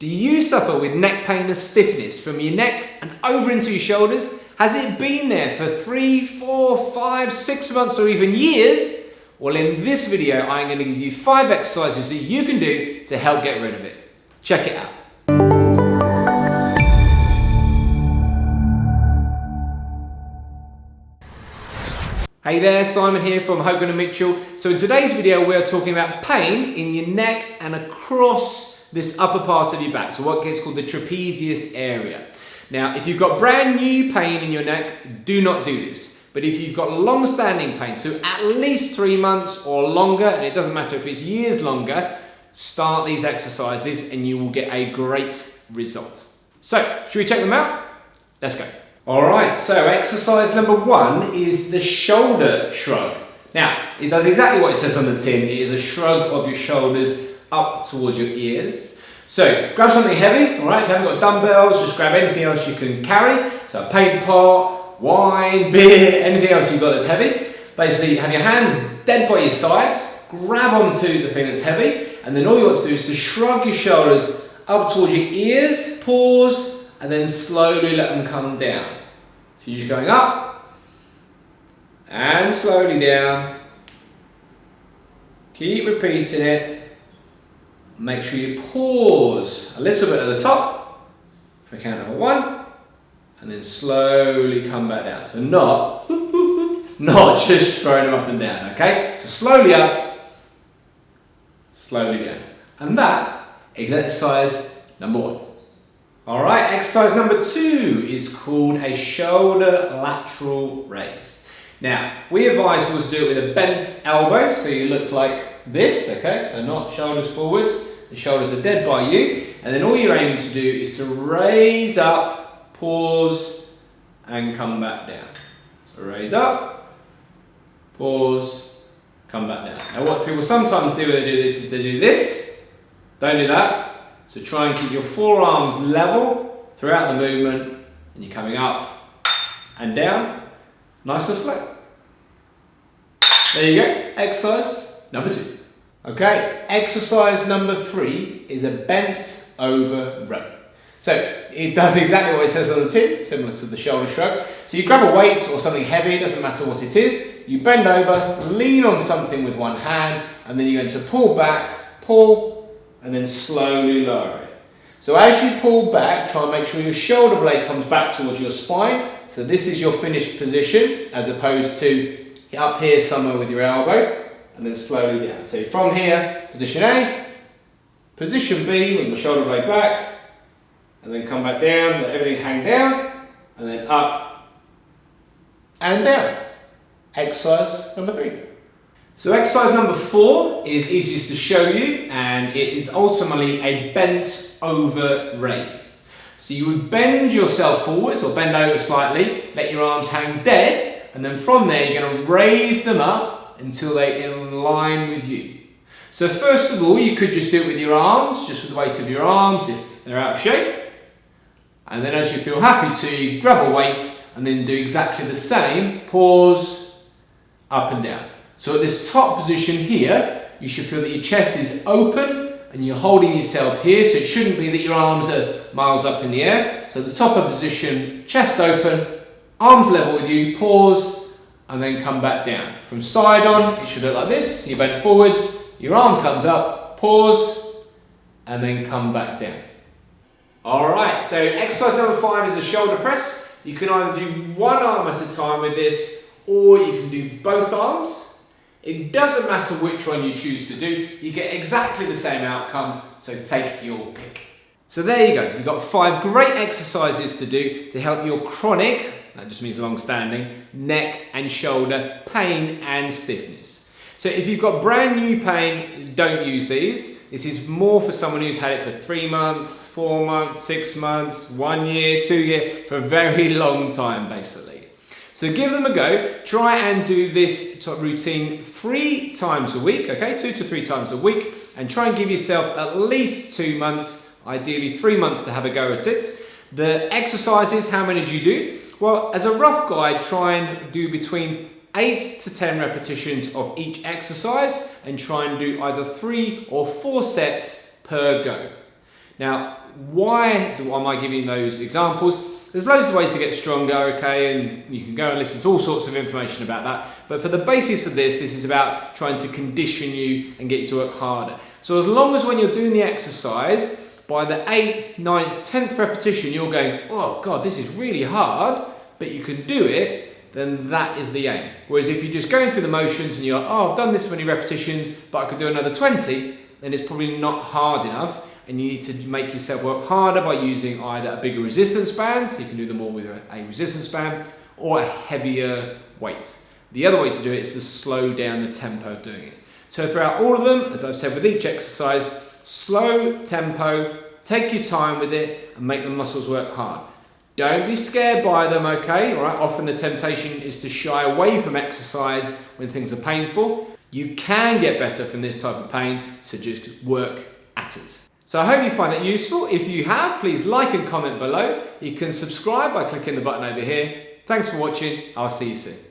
Do you suffer with neck pain and stiffness from your neck and over into your shoulders? Has it been there for 3, 4, 5, 6 months or even years? Well, in this video, I'm going to give you 5 exercises that you can do to help get rid of it. Check it out. Hey there, Simon here from Hogan and Mitchell. So in today's video, we're talking about pain in your neck and across this upper part of your back. So what gets called the trapezius area. Now, if you've got brand new pain in your neck, do not do this. But if you've got long-standing pain, so at least 3 months or longer, and it doesn't matter if it's years longer, start these exercises and you will get a great result. So, should we check them out? Let's go. All right, so exercise number 1 is the shoulder shrug. Now, it does exactly what it says on the tin. It is a shrug of your shoulders up towards your ears. So, grab something heavy, all right? If you haven't got dumbbells, just grab anything else you can carry. So, a paint pot, wine, beer, anything else you've got that's heavy. Basically, have your hands dead by your sides, grab onto the thing that's heavy, and then all you want to do is to shrug your shoulders up towards your ears, pause, and then slowly let them come down. So you're just going up, and slowly down. Keep repeating it. Make sure you pause a little bit at the top for a count of 1, and then slowly come back down. So not just throwing them up and down, okay? So slowly up, slowly down. And that is exercise number 1. All right, exercise number 2 is called a shoulder lateral raise. Now, we advise people to do it with a bent elbow, so you look like this, okay? So not shoulders forwards, the shoulders are dead by you, and then all you're aiming to do is to raise up, pause, and come back down. So raise up, pause, come back down. Now what people sometimes do when they do this is they do this. Don't do that. So try and keep your forearms level throughout the movement, and you're coming up and down, nice and slow. There you go, exercise number 2. Okay, exercise number 3 is a bent over row. So it does exactly what it says on the tin, similar to the shoulder shrug. So you grab a weight or something heavy, it doesn't matter what it is, you bend over, lean on something with one hand, and then you're going to pull back, pull, and then slowly lower it. So as you pull back, try and make sure your shoulder blade comes back towards your spine. So this is your finished position, as opposed to up here somewhere with your elbow, and then slowly down. So from here, position A, position B with the shoulder blade back, and then come back down, let everything hang down, and then up and down. Exercise number 3. So exercise number 4 is easiest to show you, and it is ultimately a bent over raise. So you would bend yourself forwards or bend over slightly, let your arms hang dead, and then from there you're going to raise them up until they're in line with you. So first of all, you could just do it with your arms, just with the weight of your arms if they're out of shape. And then as you feel happy to, you grab a weight and then do exactly the same, pause, up and down. So at this top position here, you should feel that your chest is open and you're holding yourself here, so it shouldn't be that your arms are miles up in the air. So the top of position, chest open, arms level with you, pause, and then come back down. From side on, it should look like this. You bend forwards, your arm comes up, pause, and then come back down. All right, so exercise number 5 is the shoulder press. You can either do one arm at a time with this, or you can do both arms. It doesn't matter which one you choose to do. You get exactly the same outcome, so take your pick. So there you go. You've got 5 great exercises to do to help your chronic, that just means long-standing, neck and shoulder pain and stiffness. So if you've got brand new pain, don't use these. This is more for someone who's had it for 3 months, 4 months, 6 months, 1 year, 2 years, for a very long time basically. So give them a go. Try and do this routine 3 times a week, okay? 2 to 3 times a week, and try and give yourself at least 2 months, ideally 3 months to have a go at it. The exercises, how many do you do? Well, as a rough guide, try and do between 8 to 10 repetitions of each exercise and try and do either 3 or 4 sets per go. Now, why am I giving those examples? There's loads of ways to get stronger, okay, and you can go and listen to all sorts of information about that. But for the basis of this is about trying to condition you and get you to work harder. So as long as when you're doing the exercise, by the 8th, 9th, 10th repetition, you're going, oh God, this is really hard, but you can do it, then that is the aim. Whereas if you're just going through the motions and you're like, oh, I've done this many repetitions, but I could do another 20, then it's probably not hard enough. And you need to make yourself work harder by using either a bigger resistance band, so you can do them all with a resistance band, or a heavier weight. The other way to do it is to slow down the tempo of doing it. So throughout all of them, as I've said with each exercise, slow tempo, take your time with it, and make the muscles work hard. Don't be scared by them, okay? All right? Often the temptation is to shy away from exercise when things are painful. You can get better from this type of pain, so just work at it. So I hope you find that useful. If you have, please like and comment below. You can subscribe by clicking the button over here. Thanks for watching. I'll see you soon.